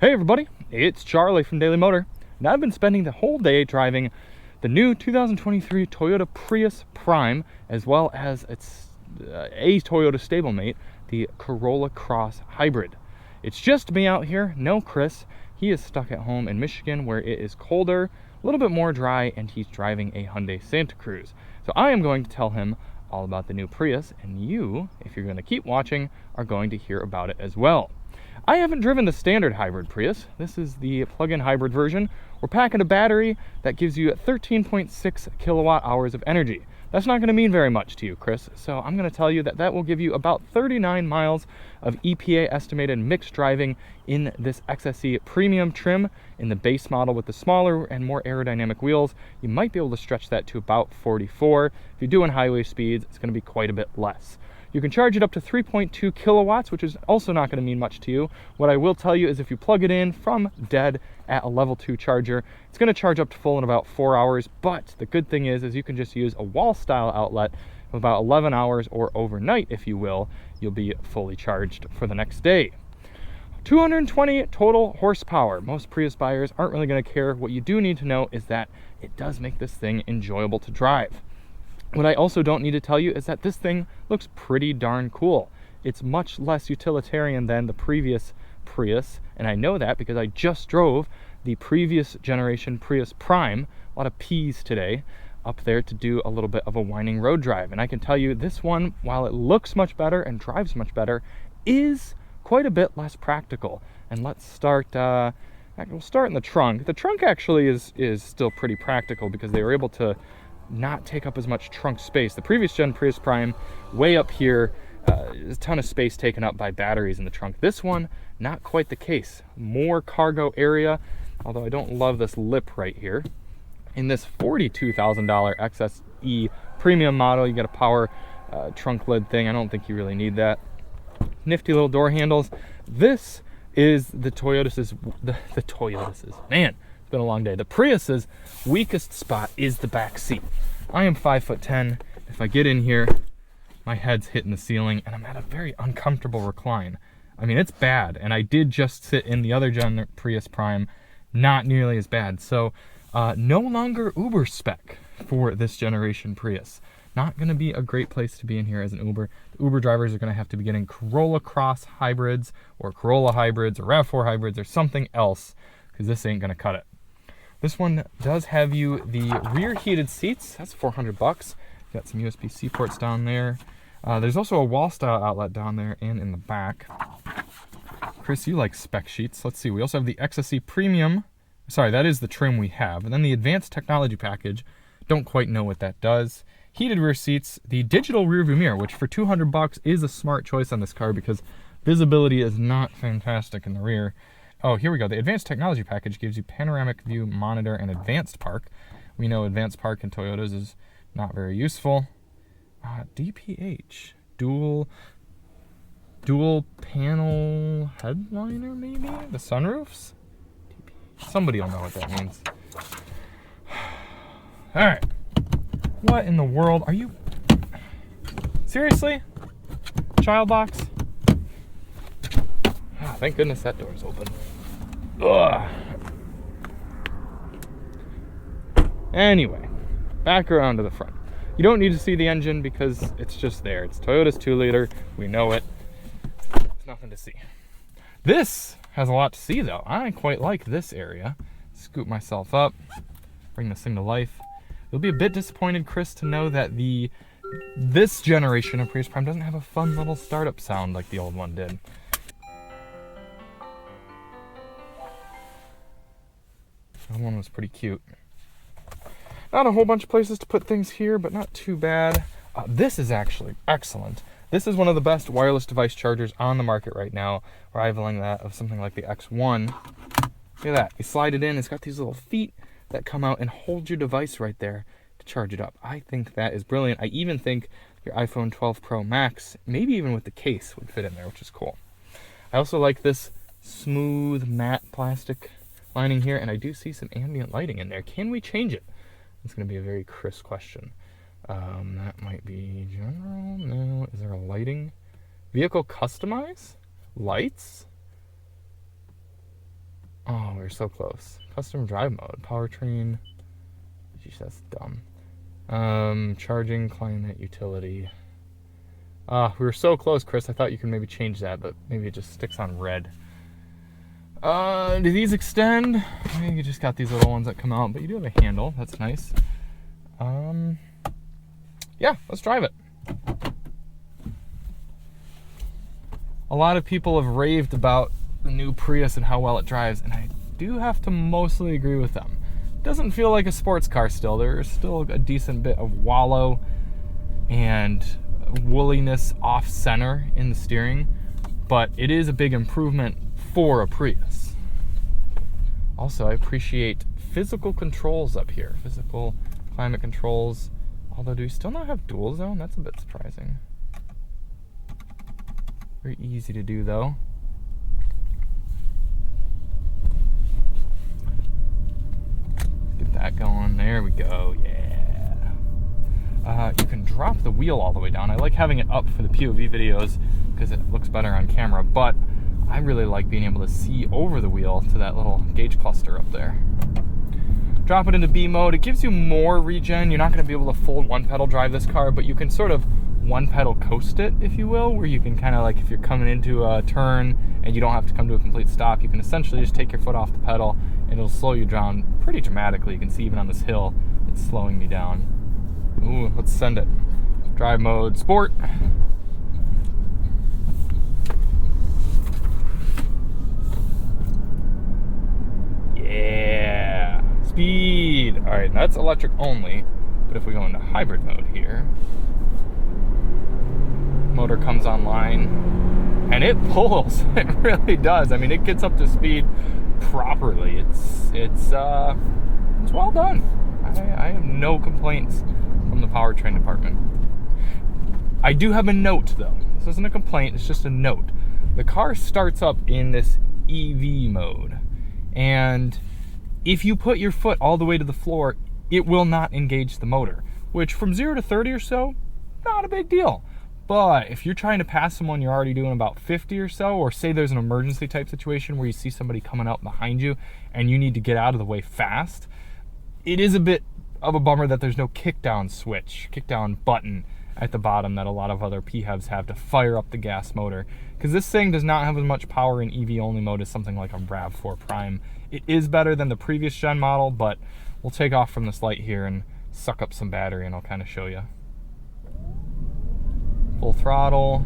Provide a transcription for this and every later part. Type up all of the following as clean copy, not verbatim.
Hey everybody, it's Charlie from Daily Motor, and I've been spending the whole day driving the new 2023 Toyota Prius Prime, as well as its a Toyota stablemate, the Corolla Cross Hybrid. It's just me out here, no Chris. He is stuck at home in Michigan where it is colder, a little bit more dry, and he's driving a Hyundai Santa Cruz. So I am going to tell him all about the new Prius, and you, if you're going to keep watching, are going to hear about it as well. I haven't driven the standard hybrid Prius. This is the plug-in hybrid version. We're packing a battery that gives you 13.6 kilowatt hours of energy. That's not going to mean very much to you, Chris. So I'm going to tell you that that will give you about 39 miles of EPA estimated mixed driving in this XSE premium trim. In the base model with the smaller and more aerodynamic wheels, you might be able to stretch that to about 44. If you're doing highway speeds, it's going to be quite a bit less. You can charge it up to 3.2 kilowatts, which is also not going to mean much to you. What I will tell you is if you plug it in from dead at a level 2 charger, it's going to charge up to full in about 4 hours. But the good thing is you can just use a wall-style outlet of about 11 hours, or overnight, if you will. You'll be fully charged for the next day. 220 total horsepower. Most Prius buyers aren't really going to care. What you do need to know is that it does make this thing enjoyable to drive. What I also don't need to tell you is that this thing looks pretty darn cool. It's much less utilitarian than the previous Prius, and I know that because I just drove the previous generation Prius Prime, a lot of P's today, up there to do a little bit of a winding road drive. And I can tell you this one, while it looks much better and drives much better, is quite a bit less practical. And let's start, we'll start in the trunk. The trunk actually is still pretty practical because they were able to not take up as much trunk space. The previous gen Prius Prime, way up here, there's a ton of space taken up by batteries in the trunk. This one, not quite the case. More cargo area, although I don't love this lip right here. In this $42,000 XSE premium model, you get a power trunk lid thing. I don't think you really need that. Nifty little door handles. This is the Toyota's, man, it's been a long day. The Prius's weakest spot is the back seat. I am 5'10". If I get in here, my head's hitting the ceiling and I'm at a very uncomfortable recline. I mean, it's bad. And I did just sit in the other gen Prius Prime, not nearly as bad. So no longer Uber spec for this generation Prius. Not going to be a great place to be in here as an Uber. The Uber drivers are going to have to be getting Corolla Cross hybrids or Corolla hybrids or RAV4 hybrids or something else, because this ain't going to cut it. This one does have you the rear heated seats. That's $400. Got some USB-C ports down there. There's also a wall style outlet down there and in the back. Chris, you like spec sheets. Let's see. We also have the XSE Premium. Sorry, that is the trim we have. And then the Advanced Technology Package. Don't quite know what that does. Heated rear seats. The digital rear view mirror, which for $200 is a smart choice on this car because visibility is not fantastic in the rear. Oh, here we go. The Advanced Technology Package gives you panoramic view monitor and advanced park. We know advanced park in Toyotas is not very useful. DPH, dual panel headliner, maybe? The sunroofs? Somebody will know what that means. All right. What in the world are you? Seriously? Child locks? Oh, thank goodness that door's open. Ugh. Anyway, back around to the front. You don't need to see the engine because it's just there. It's Toyota's 2-liter. We know it. There's nothing to see. This has a lot to see, though. I quite like this area. Scoop myself up, bring this thing to life. You'll be a bit disappointed, Chris, to know that this generation of Prius Prime doesn't have a fun little startup sound like the old one did. That one was pretty cute. Not a whole bunch of places to put things here, but not too bad. This is actually excellent. This is one of the best wireless device chargers on the market right now, rivaling that of something like the X1. Look at that. You slide it in. It's got these little feet that come out and hold your device right there to charge it up. I think that is brilliant. I even think your iPhone 12 Pro Max, maybe even with the case, would fit in there, which is cool. I also like this smooth matte plastic lining here, and I do see some ambient lighting in there. Can we change it? It's going to be a very Chris question. That might be general. No. Is there a lighting? Vehicle customize? Lights? Oh, we're so close. Custom drive mode, powertrain. Jeez, that's dumb. Charging, climate, utility. We were so close, Chris. I thought you could maybe change that, but maybe it just sticks on red. Do these extend? I think you just got these little ones that come out, but you do have a handle. That's nice. Yeah, let's drive it. A lot of people have raved about the new Prius and how well it drives, and I do have to mostly agree with them. It doesn't feel like a sports car still. There's still a decent bit of wallow and woolliness off center in the steering, but it is a big improvement for a Prius. Also, I appreciate physical controls up here. Physical climate controls. Although, do we still not have dual zone? That's a bit surprising. Very easy to do, though. Get that going. There we go. Yeah. You can drop the wheel all the way down. I like having it up for the POV videos because it looks better on camera, but I really like being able to see over the wheel to that little gauge cluster up there. Drop it into B mode. It gives you more regen. You're not going to be able to full one pedal drive this car, but you can sort of one pedal coast it, if you will, where you can kind of like, if you're coming into a turn and you don't have to come to a complete stop, you can essentially just take your foot off the pedal and it'll slow you down pretty dramatically. You can see even on this hill, it's slowing me down. Ooh, let's send it. Drive mode, sport. Yeah, speed. All right, that's electric only, but if we go into hybrid mode here, motor comes online and it pulls. It really does. I mean, it gets up to speed properly. It's well done. I have no complaints from the powertrain department. I do have a note though. This isn't a complaint, it's just a note. The car starts up in this EV mode, and if you put your foot all the way to the floor, it will not engage the motor, which from 0 to 30 or so, not a big deal. But if you're trying to pass someone you're already doing about 50 or so, or say there's an emergency type situation where you see somebody coming up behind you and you need to get out of the way fast, it is a bit of a bummer that there's no kickdown switch, kickdown button at the bottom that a lot of other PHEVs have to fire up the gas motor. Because this thing does not have as much power in EV only mode as something like a RAV4 Prime. It is better than the previous gen model, but we'll take off from this light here and suck up some battery and I'll kind of show you. Full throttle.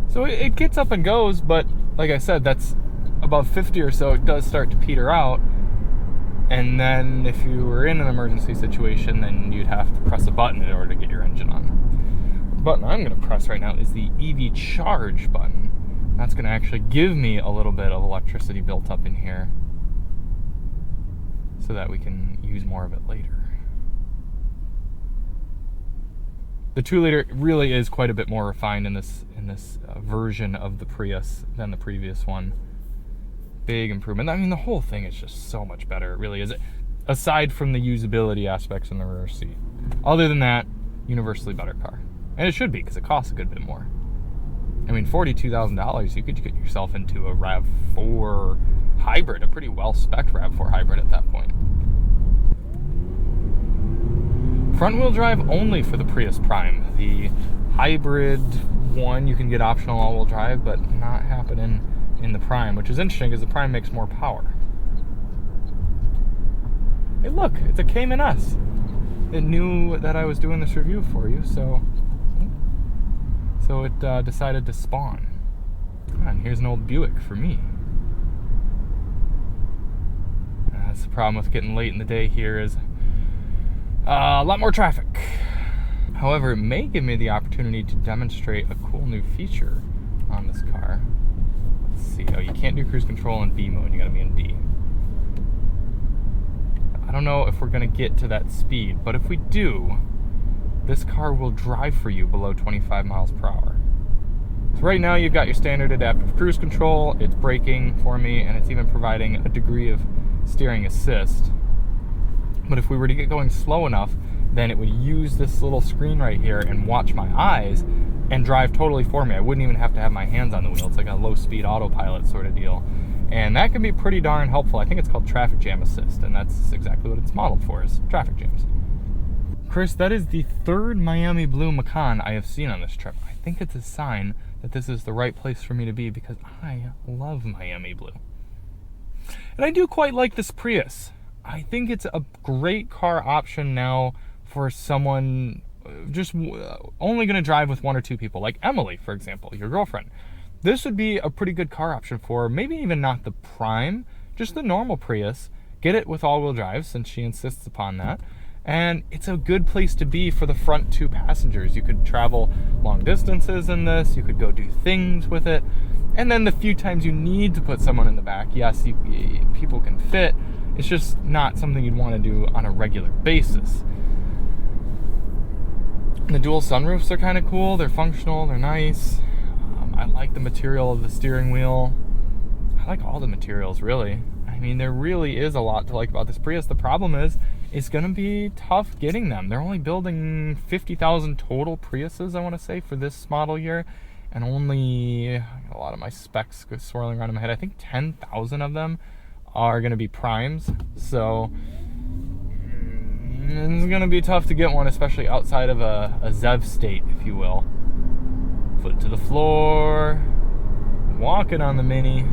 So it gets up and goes, but like I said, that's above 50 or so, it does start to peter out. And then if you were in an emergency situation, then you'd have to press a button in order to get your engine on. The button I'm going to press right now is the EV charge button. That's going to actually give me a little bit of electricity built up in here so that we can use more of it later. The 2-liter really is quite a bit more refined in this version of the Prius than the previous one. Big improvement. I mean, the whole thing is just so much better. It really is. Aside from the usability aspects in the rear seat. Other than that, universally better car. And it should be, because it costs a good bit more. I mean, $42,000, you could get yourself into a RAV4 hybrid, a pretty well-spec'd RAV4 hybrid at that point. Front-wheel drive only for the Prius Prime. The hybrid one, you can get optional all-wheel drive, but not happening in the Prime, which is interesting because the Prime makes more power. Hey, look, it's a Cayman S. It knew that I was doing this review for you, so it decided to spawn. And here's an old Buick for me. That's the problem with getting late in the day here is a lot more traffic. However, it may give me the opportunity to demonstrate a cool new feature on this car. Let's see. Oh, you can't do cruise control in B mode. You gotta be in D. I don't know if we're gonna get to that speed, but if we do, this car will drive for you below 25 miles per hour. So right now you've got your standard adaptive cruise control, it's braking for me, and it's even providing a degree of steering assist. But if we were to get going slow enough, then it would use this little screen right here and watch my eyes and drive totally for me. I wouldn't even have to have my hands on the wheel. It's like a low-speed autopilot sort of deal. And that can be pretty darn helpful. I think it's called traffic jam assist, and that's exactly what it's modeled for, is traffic jams. Chris, that is the third Miami Blue Macan I have seen on this trip. I think it's a sign that this is the right place for me to be because I love Miami Blue. And I do quite like this Prius. I think it's a great car option now for someone just only going to drive with one or two people, like Emily, for example, your girlfriend. This would be a pretty good car option for her. Maybe even not the Prime, just the normal Prius. Get it with all-wheel drive, since she insists upon that. And it's a good place to be for the front two passengers. You could travel long distances in this. You could go do things with it. And then the few times you need to put someone in the back, yes, people can fit. It's just not something you'd want to do on a regular basis. The dual sunroofs are kind of cool. They're functional. They're nice. I like the material of the steering wheel. I like all the materials, really. I mean, there really is a lot to like about this Prius. The problem is, it's going to be tough getting them. They're only building 50,000 total Priuses, I want to say, for this model year. And only, a lot of my specs go swirling around in my head, I think 10,000 of them are going to be Primes. So it's going to be tough to get one, especially outside of a ZEV state, if you will. Foot to the floor, walking on the Mini.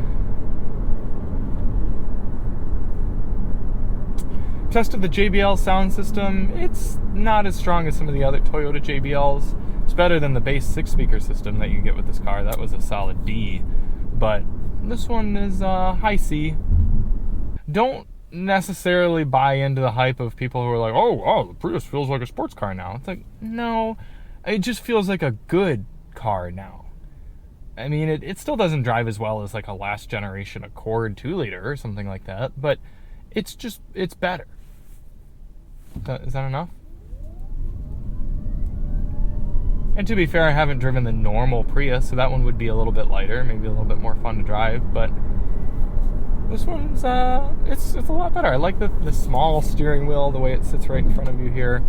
Tested the JBL sound system. It's not as strong as some of the other Toyota JBLs. It's better than the base 6-speaker system that you get with this car. That was a solid D. But this one is high C. Don't necessarily buy into the hype of people who are like, oh, wow, the Prius feels like a sports car now. It's like, no, it just feels like a good car now. I mean, it still doesn't drive as well as like a last generation Accord 2-liter or something like that, but it's better. Is that enough? And to be fair, I haven't driven the normal Prius, so that one would be a little bit lighter, maybe a little bit more fun to drive, but this one's, it's a lot better. I like the small steering wheel, the way it sits right in front of you here.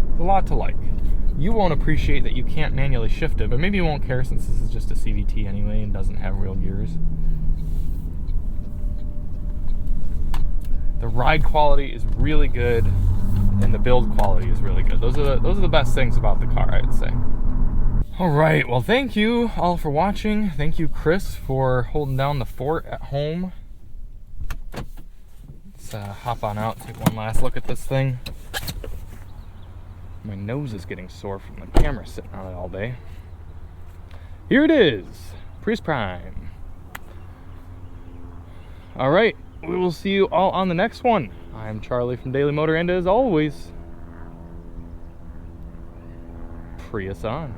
There's a lot to like. You won't appreciate that you can't manually shift it, but maybe you won't care since this is just a CVT anyway and doesn't have real gears. The ride quality is really good, and the build quality is really good. Those are the best things about the car, I'd say. All right, well, thank you all for watching. Thank you, Chris, for holding down the fort at home. Let's hop on out, take one last look at this thing. My nose is getting sore from the camera sitting on it all day. Here it is, Prius Prime. All right, we will see you all on the next one. I'm Charlie from Daily Motor, and as always, Prius on.